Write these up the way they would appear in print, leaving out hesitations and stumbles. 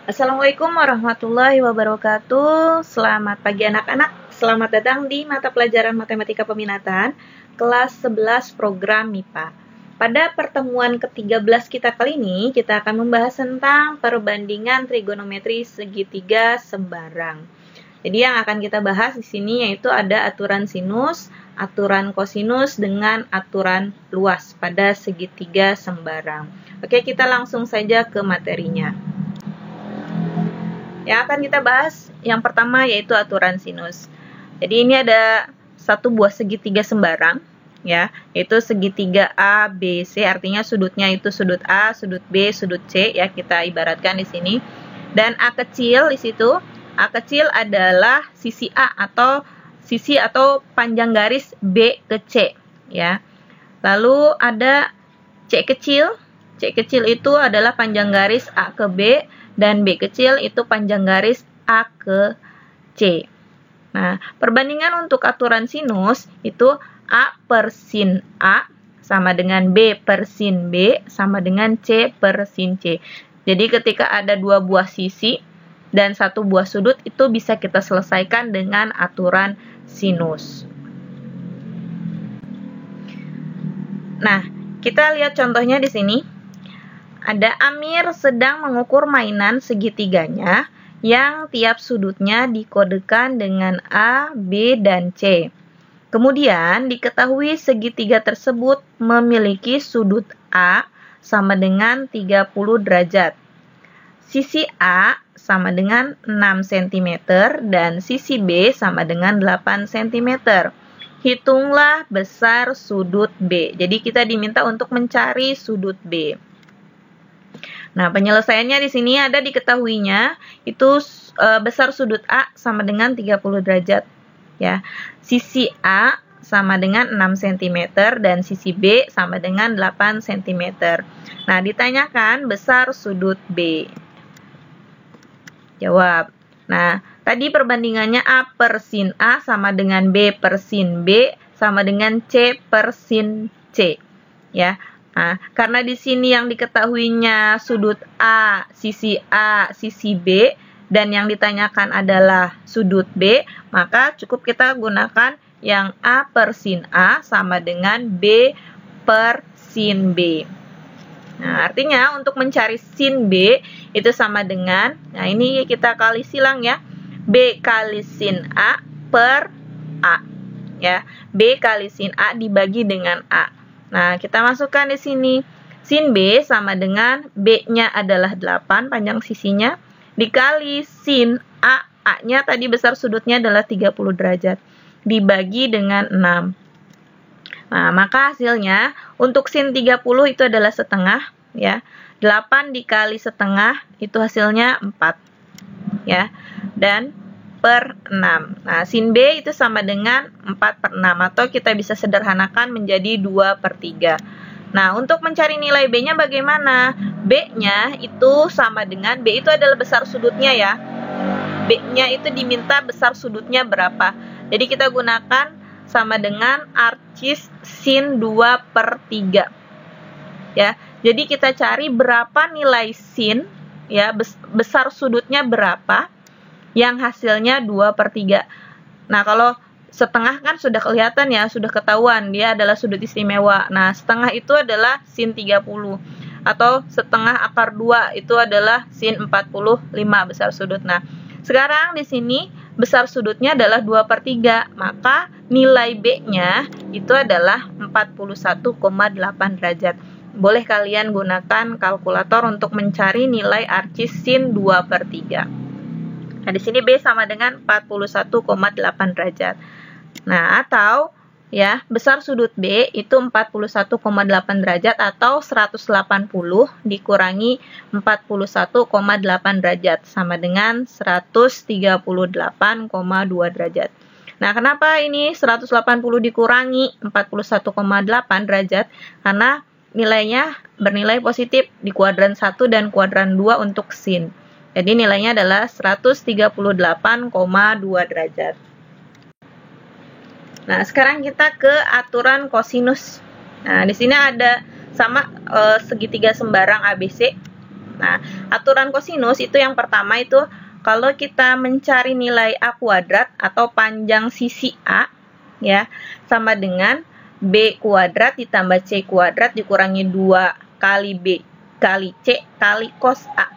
Assalamualaikum warahmatullahi wabarakatuh. Selamat pagi anak-anak. Selamat datang di mata pelajaran Matematika Peminatan kelas 11 program MIPA. Pada pertemuan ke-13 kita kali ini, kita akan membahas tentang perbandingan trigonometri segitiga sembarang. Jadi yang akan kita bahas di sini yaitu ada aturan sinus, aturan kosinus dengan aturan luas pada segitiga sembarang. Oke, kita langsung saja ke materinya. Yang akan kita bahas yang pertama yaitu aturan sinus. Jadi ini ada satu buah segitiga sembarang, ya, yaitu segitiga A, B, C, artinya sudutnya itu sudut A, sudut B, sudut C, ya, kita ibaratkan di sini. Dan A kecil di situ, A kecil adalah sisi A atau panjang garis B ke C, ya. Lalu ada C kecil itu adalah panjang garis A ke B, dan B kecil itu panjang garis A ke C. Nah, perbandingan untuk aturan sinus itu A per sin A sama dengan B per sin B sama dengan C per sin C. Jadi ketika ada dua buah sisi dan satu buah sudut itu bisa kita selesaikan dengan aturan sinus. Nah, kita lihat contohnya di sini. Ada Amir sedang mengukur mainan segitiganya yang tiap sudutnya dikodekan dengan A, B, dan C. Kemudian diketahui segitiga tersebut memiliki sudut A sama dengan 30 derajat. Sisi A sama dengan 6 cm dan sisi B sama dengan 8 cm. Hitunglah besar sudut B. Jadi kita diminta untuk mencari sudut B. Nah, penyelesaiannya di sini ada diketahuinya itu besar sudut A sama dengan 30 derajat, ya. Sisi A sama dengan 6 cm dan sisi B sama dengan 8 cm. Nah, ditanyakan besar sudut B. Jawab. Nah, tadi perbandingannya A per sin A sama dengan B per sin B sama dengan C per sin C, ya. Nah, karena di sini yang diketahuinya sudut A, sisi B, dan yang ditanyakan adalah sudut B, maka cukup kita gunakan yang A per sin A sama dengan B per sin B. Nah, artinya untuk mencari sin B itu sama dengan, nah ini kita kali silang ya, B kali sin A per A. Ya, B kali sin A dibagi dengan A. Nah, kita masukkan di sini. Sin B sama dengan B-nya adalah 8 panjang sisinya dikali sin A. A-nya tadi besar sudutnya adalah 30 derajat. Dibagi dengan 6. Nah, maka hasilnya untuk sin 30 itu adalah setengah, ya. 8 dikali setengah itu hasilnya 4. Ya. Dan per 6. Nah, sin B itu sama dengan 4 per 6 atau kita bisa sederhanakan menjadi 2 per 3. Nah, untuk mencari nilai B-nya bagaimana? B-nya itu sama dengan, B itu adalah besar sudutnya ya. B-nya itu diminta besar sudutnya berapa. Jadi kita gunakan sama dengan arcis sin 2 per 3. Ya, jadi kita cari berapa nilai sin, ya, besar sudutnya berapa, yang hasilnya 2 per 3. Nah, kalau setengah kan sudah kelihatan ya, sudah ketahuan, dia adalah sudut istimewa. Nah, setengah itu adalah sin 30. Atau setengah akar 2 itu adalah sin 45 besar sudut. Nah, sekarang di sini besar sudutnya adalah 2 per 3. Maka nilai B-nya itu adalah 41,8 derajat. Boleh kalian gunakan kalkulator untuk mencari nilai arcis sin 2 per 3. Nah, di sini B sama dengan 41,8 derajat. Nah, atau ya, besar sudut B itu 41,8 derajat atau 180 dikurangi 41,8 derajat sama dengan 138,2 derajat. Nah, kenapa ini 180 dikurangi 41,8 derajat? Karena nilainya bernilai positif di kuadran 1 dan kuadran 2 untuk sin. Jadi nilainya adalah 138,2 derajat. Nah, sekarang kita ke aturan kosinus. Nah, di sini ada sama segitiga sembarang ABC. Nah, aturan kosinus itu yang pertama itu kalau kita mencari nilai A kuadrat atau panjang sisi A, ya, sama dengan B kuadrat ditambah C kuadrat dikurangi 2 kali B kali C kali cos A.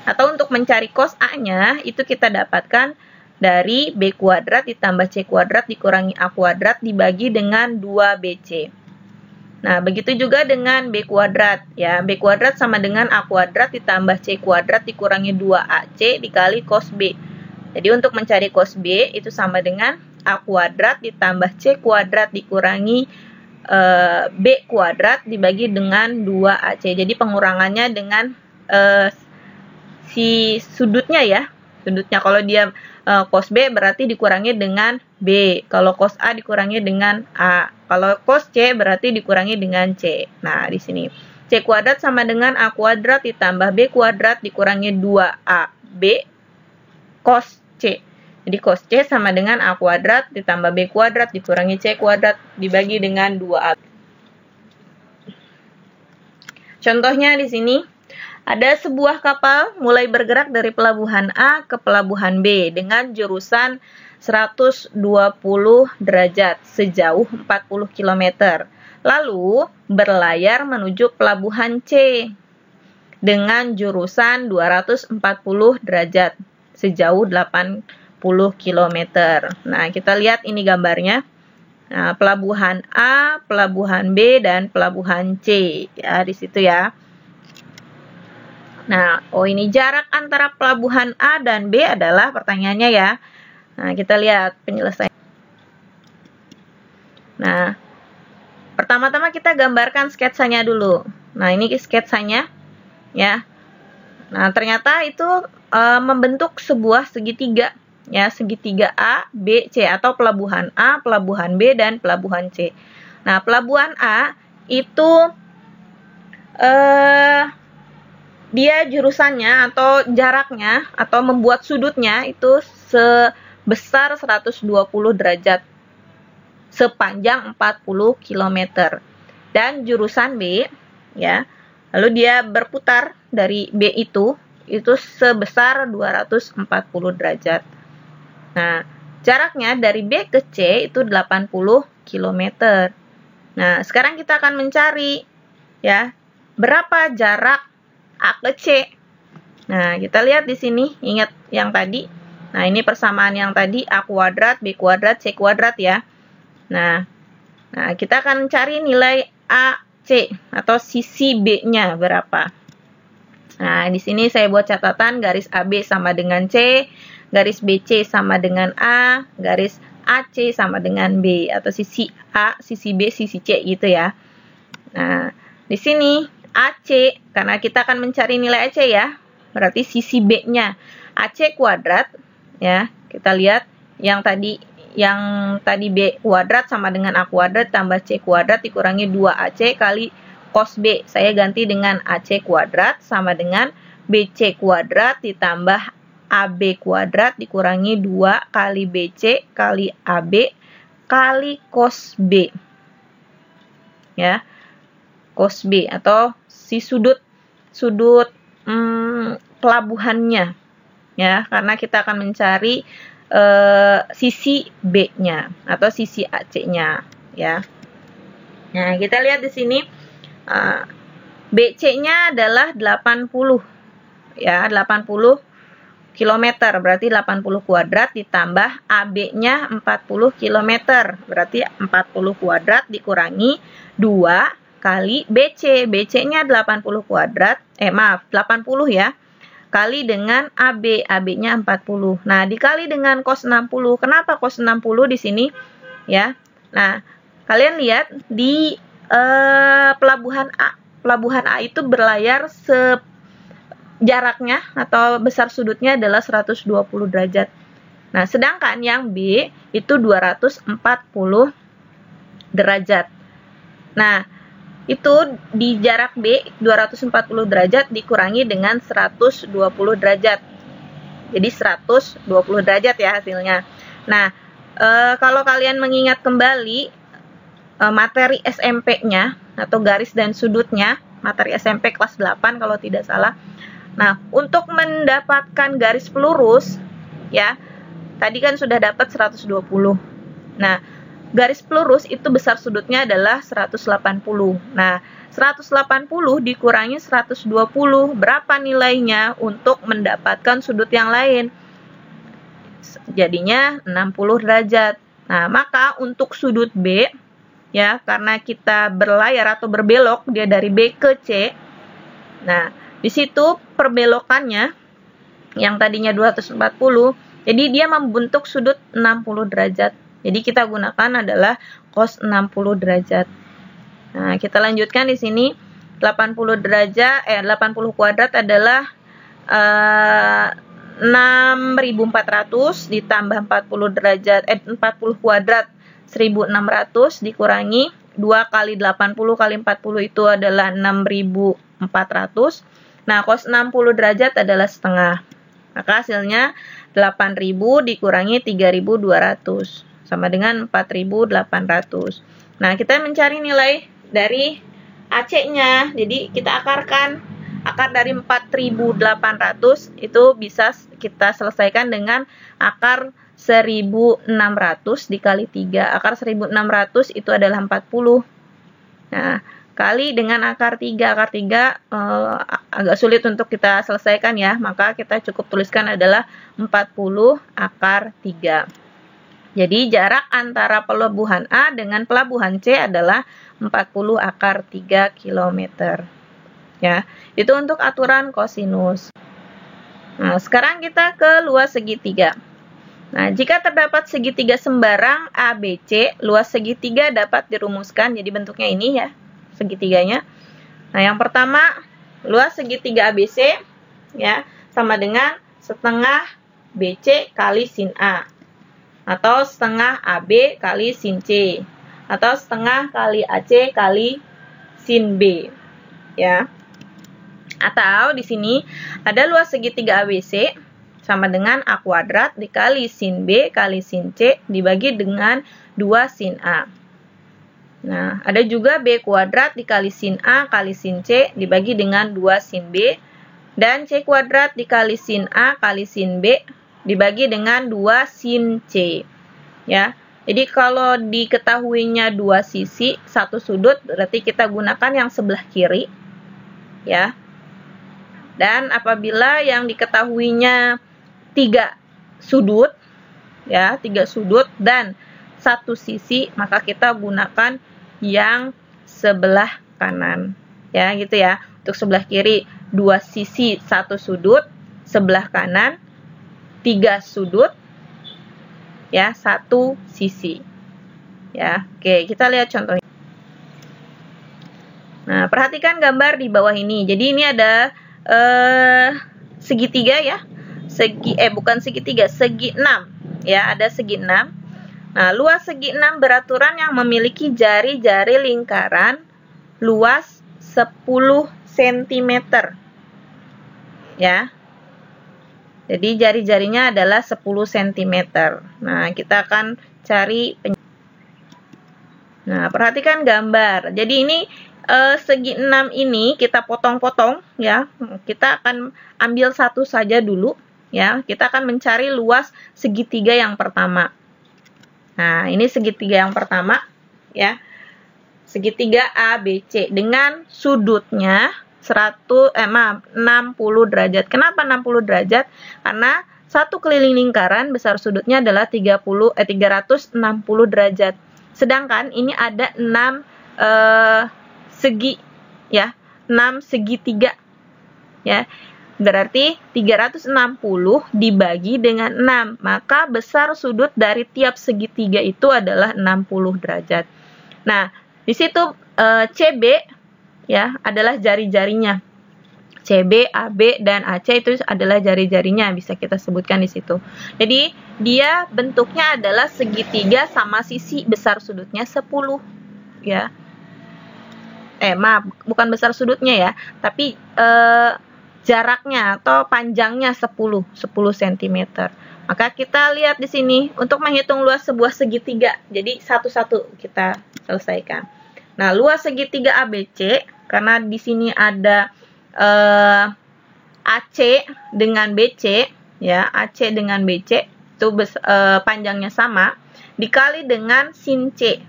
Atau untuk mencari cos A-nya, itu kita dapatkan dari B kuadrat ditambah C kuadrat dikurangi A kuadrat dibagi dengan 2BC. Nah, begitu juga dengan B kuadrat. Ya, B kuadrat sama dengan A kuadrat ditambah C kuadrat dikurangi 2AC dikali cos B. Jadi, untuk mencari cos B, itu sama dengan A kuadrat ditambah C kuadrat dikurangi B kuadrat dibagi dengan 2AC. Jadi, pengurangannya dengan si sudutnya ya. Sudutnya kalau dia cos B berarti dikurangi dengan B. Kalau cos A dikurangi dengan A. Kalau cos C berarti dikurangi dengan C. Nah, di sini C kuadrat sama dengan A kuadrat ditambah B kuadrat dikurangi 2AB cos C. Jadi cos C sama dengan A kuadrat ditambah B kuadrat dikurangi C kuadrat dibagi dengan 2A. Contohnya di sini ada sebuah kapal mulai bergerak dari pelabuhan A ke pelabuhan B dengan jurusan 120 derajat sejauh 40 km. Lalu berlayar menuju pelabuhan C dengan jurusan 240 derajat sejauh 80 km. Nah, kita lihat ini gambarnya. Nah, pelabuhan A, pelabuhan B, dan pelabuhan C. Ya, di situ ya. Nah, ini jarak antara pelabuhan A dan B adalah pertanyaannya ya. Nah, kita lihat penyelesaian. Nah, pertama-tama kita gambarkan sketsanya dulu. Nah, ini sketsanya ya. Nah, ternyata itu membentuk sebuah segitiga ya, segitiga A, B, C atau pelabuhan A, pelabuhan B, dan pelabuhan C. Nah, pelabuhan A itu dia jurusannya atau jaraknya atau membuat sudutnya itu sebesar 120 derajat sepanjang 40 km. Dan jurusan B ya, lalu dia berputar dari B itu sebesar 240 derajat. Nah, jaraknya dari B ke C itu 80 km. Nah, sekarang kita akan mencari ya, berapa jarak A ke C. Nah, kita lihat di sini, ingat yang tadi. Nah, ini persamaan yang tadi, A kuadrat, B kuadrat, C kuadrat ya. Nah, kita akan cari nilai AC atau sisi B-nya berapa. Nah, di sini saya buat catatan garis AB sama dengan C, garis BC sama dengan A, garis AC sama dengan B, atau sisi A, sisi B, sisi C gitu ya. Nah, di sini AC, karena kita akan mencari nilai AC ya, berarti sisi B-nya AC kuadrat ya. Kita lihat yang tadi B kuadrat sama dengan A kuadrat tambah C kuadrat dikurangi 2AC kali cos B. Saya ganti dengan AC kuadrat sama dengan BC kuadrat ditambah AB kuadrat dikurangi 2 kali BC kali AB kali cos B. Ya. Cos B atau si sudut pelabuhannya ya, karena kita akan mencari sisi B-nya atau sisi AC-nya ya. Nah, kita lihat di sini BC-nya adalah 80 ya, 80 km berarti 80 kuadrat ditambah AB-nya 40 km berarti 40 kuadrat dikurangi 2 kali BC. BC-nya 80 kuadrat, 80 ya, kali dengan AB. AB-nya 40. Nah, dikali dengan cos 60. Kenapa cos 60 di sini? Ya. Nah, kalian lihat di pelabuhan A. Pelabuhan A itu berlayar jaraknya atau besar sudutnya adalah 120 derajat. Nah, sedangkan yang B itu 240 derajat. Nah, itu di jarak B 240 derajat dikurangi dengan 120 derajat. Jadi 120 derajat ya hasilnya. Nah, kalau kalian mengingat kembali materi SMP-nya atau garis dan sudutnya, materi SMP kelas 8 kalau tidak salah, Nah, untuk mendapatkan garis pelurus, ya, tadi kan sudah dapat 120. Nah, garis pelurus itu besar sudutnya adalah 180. Nah, 180 dikurangi 120, berapa nilainya untuk mendapatkan sudut yang lain? Jadinya 60 derajat. Nah, maka untuk sudut B, ya, karena kita berlayar atau berbelok dia dari B ke C. Nah, di situ perbelokannya yang tadinya 240, jadi dia membentuk sudut 60 derajat. Jadi kita gunakan adalah cos 60 derajat. Nah, kita lanjutkan di sini 80 kuadrat adalah 6.400 ditambah 40 derajat 40 kuadrat 1.600 dikurangi 2 kali 80 kali 40 itu adalah 6.400. Nah, cos 60 derajat adalah setengah. Maka hasilnya 8.000 dikurangi 3.200 sama dengan 4.800. Nah, kita mencari nilai dari AC-nya. Jadi kita akarkan. Akar dari 4.800 itu bisa kita selesaikan dengan akar 1.600 dikali 3. Akar 1.600 itu adalah 40. Nah, kali dengan akar 3. Akar 3 agak sulit untuk kita selesaikan ya, maka kita cukup tuliskan adalah 40 akar 3. Jadi jarak antara pelabuhan A dengan pelabuhan C adalah 40 akar 3 km. Ya, itu untuk aturan kosinus. Nah, sekarang kita ke luas segitiga. Nah, jika terdapat segitiga sembarang ABC, luas segitiga dapat dirumuskan jadi bentuknya ini ya, segitiganya. Nah, yang pertama, luas segitiga ABC ya sama dengan setengah BC kali sin A, atau setengah AB kali sin C, atau setengah kali AC kali sin B ya. Atau di sini ada luas segitiga ABC sama dengan A kuadrat dikali sin B kali sin C dibagi dengan 2 sin A. Nah, ada juga B kuadrat dikali sin A kali sin C dibagi dengan 2 sin B. Dan C kuadrat dikali sin A kali sin B dibagi dengan 2 sin C. Ya, jadi kalau diketahuinya 2 sisi, 1 sudut, berarti kita gunakan yang sebelah kiri. Ya. Dan apabila yang diketahuinya 3 sudut, ya, 3 sudut dan 1 sisi, maka kita gunakan yang sebelah kanan. Ya, gitu ya. Untuk sebelah kiri 2 sisi 1 sudut, sebelah kanan 3 sudut, ya, 1 sisi. Ya, oke, kita lihat contohnya. Nah, perhatikan gambar di bawah ini. Jadi ini ada segitiga ya. Bukan segitiga, segi 6. Ya, ada segi 6. Nah, luas segi 6 beraturan yang memiliki jari-jari lingkaran luas 10 cm. Ya. Jadi jari-jarinya adalah 10 cm. Nah, kita akan cari. Nah, perhatikan gambar. Jadi ini segi 6 ini kita potong-potong ya. Kita akan ambil satu saja dulu ya. Kita akan mencari luas segitiga yang pertama. Nah, ini segitiga yang pertama ya. Segitiga ABC dengan sudutnya 60 derajat. Kenapa 60 derajat? Karena satu keliling lingkaran besar sudutnya adalah 360 derajat. Sedangkan ini ada 6 segi ya, 6 segitiga ya. Berarti 360 dibagi dengan 6, maka besar sudut dari tiap segitiga itu adalah 60 derajat. Nah, di situ CB ya adalah jari-jarinya. CB, AB dan AC itu adalah jari-jarinya, bisa kita sebutkan di situ. Jadi, dia bentuknya adalah segitiga sama sisi besar sudutnya 10 ya. Maaf, bukan besar sudutnya ya, tapi jaraknya atau panjangnya 10 cm. Maka kita lihat di sini untuk menghitung luas sebuah segitiga. Jadi satu-satu kita selesaikan. Nah, luas segitiga ABC karena di sini ada AC dengan BC, ya, AC dengan BC itu panjangnya sama, dikali dengan sin C.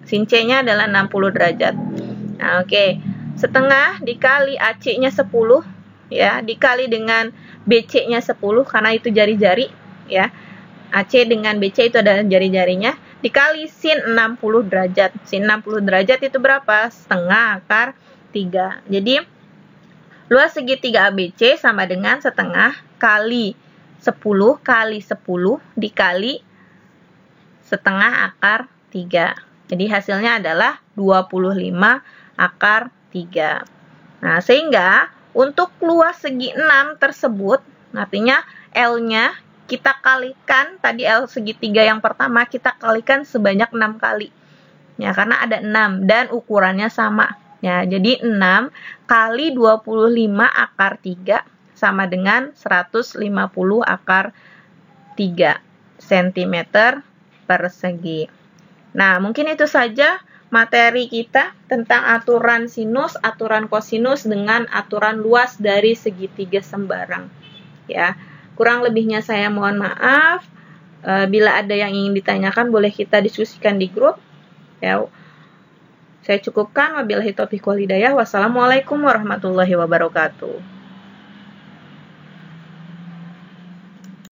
Sin C-nya adalah 60 derajat. Nah, oke. Setengah dikali AC-nya 10, ya, dikali dengan BC-nya 10 karena itu jari-jari, ya. AC dengan BC itu adalah jari-jarinya, dikali sin 60 derajat. Sin 60 derajat itu berapa? Setengah akar 3. Jadi luas segitiga ABC sama dengan setengah kali 10 kali 10 dikali setengah akar 3. Jadi hasilnya adalah 25 akar 3. Nah, sehingga untuk luas segi 6 tersebut, artinya L-nya kita kalikan, tadi L segitiga yang pertama kita kalikan sebanyak 6 kali. Ya, karena ada 6 dan ukurannya sama. Ya, jadi 6 kali 25 akar 3 sama dengan 150 akar 3 cm persegi. Nah, mungkin itu saja materi kita tentang aturan sinus, aturan kosinus dengan aturan luas dari segitiga sembarang. Ya, kurang lebihnya saya mohon maaf. Bila ada yang ingin ditanyakan boleh kita diskusikan di grup. Ya, saya cukupkan. Wabillahi taufiq wal hidayah. Wassalamualaikum warahmatullahi wabarakatuh.